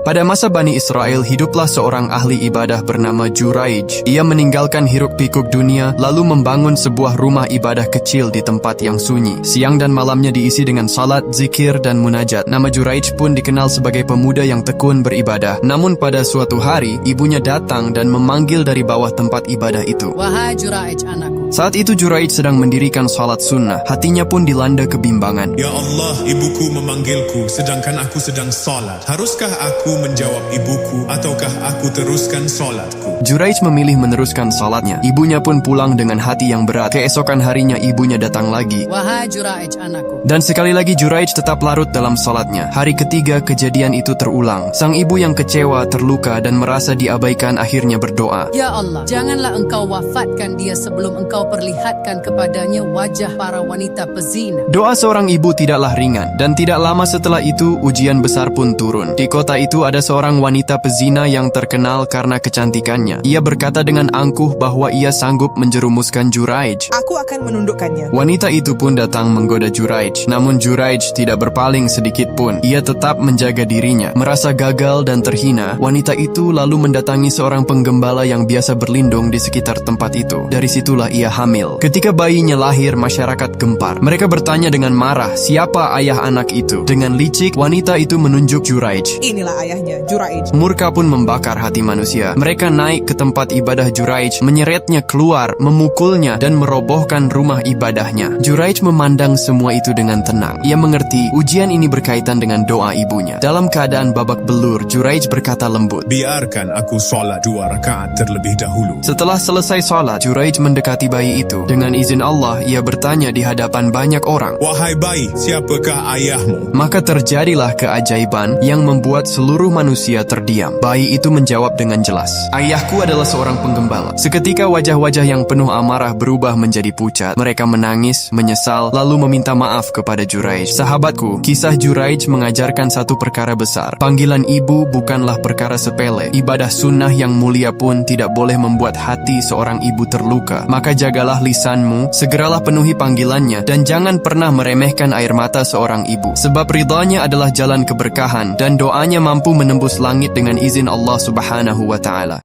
Pada masa Bani Israel, hiduplah seorang ahli ibadah bernama Juraij. Ia meninggalkan hiruk-pikuk dunia, lalu membangun sebuah rumah ibadah kecil di tempat yang sunyi. Siang dan malamnya diisi dengan salat, zikir, dan munajat. Nama Juraij pun dikenal sebagai pemuda yang tekun beribadah. Namun pada suatu hari, ibunya datang dan memanggil dari bawah tempat ibadah itu. Wahai Juraij anakku. Saat itu Juraij sedang mendirikan salat sunnah. Hatinya pun dilanda kebimbangan. Ya Allah, ibuku memanggilku sedangkan aku sedang salat. Haruskah aku menjawab ibuku ataukah aku teruskan salatku? Juraij memilih meneruskan salatnya. Ibunya pun pulang dengan hati yang berat. Keesokan harinya ibunya datang lagi. Wahai Juraij anakku. Dan sekali lagi Juraij tetap larut dalam salatnya. Hari ketiga kejadian itu terulang. Sang ibu yang kecewa, terluka, dan merasa diabaikan akhirnya berdoa. Ya Allah, janganlah engkau wafatkan dia sebelum engkau perlihatkan kepadanya wajah para wanita pezina. Doa seorang ibu tidaklah ringan. Dan tidak lama setelah itu ujian besar pun turun. Di kota itu ada seorang wanita pezina yang terkenal karena kecantikannya. Ia berkata dengan angkuh bahwa ia sanggup menjerumuskan Juraij. Aku akan menundukkannya. Wanita itu pun datang menggoda Juraij. Namun Juraij tidak berpaling sedikit pun. Ia tetap menjaga dirinya. Merasa gagal dan terhina, wanita itu lalu mendatangi seorang penggembala yang biasa berlindung di sekitar tempat itu. Dari situlah ia hamil. Ketika bayinya lahir, masyarakat gempar. Mereka bertanya dengan marah, siapa ayah anak itu? Dengan licik, wanita itu menunjuk Juraij. Inilah ayahnya, Juraij. Murka pun membakar hati manusia. Mereka naik ke tempat ibadah Juraij, menyeretnya keluar, memukulnya, dan merobohkan rumah ibadahnya. Juraij memandang semua itu dengan tenang. Ia mengerti ujian ini berkaitan dengan doa ibunya. Dalam keadaan babak belur, Juraij berkata lembut. Biarkan aku salat 2 rakaat terlebih dahulu. Setelah selesai salat, Juraij mendekati bayi itu. Dengan izin Allah, ia bertanya di hadapan banyak orang. Wahai bayi, siapakah ayahmu? Maka terjadilah keajaiban yang membuat seluruh manusia terdiam. Bayi itu menjawab dengan jelas, ayahku adalah seorang penggembala. Seketika wajah-wajah yang penuh amarah berubah menjadi pucat. Mereka menangis, menyesal, lalu meminta maaf kepada Juraij. Sahabatku, kisah Juraij mengajarkan satu perkara besar. Panggilan ibu bukanlah perkara sepele. Ibadah sunnah yang mulia pun tidak boleh membuat hati seorang ibu terluka. Maka jagalah lisanmu, segeralah penuhi panggilannya, dan jangan pernah meremehkan air mata seorang ibu. Sebab ridhanya adalah jalan keberkahan, dan doanya mampu menembus langit dengan izin Allah Subhanahu wa Ta'ala.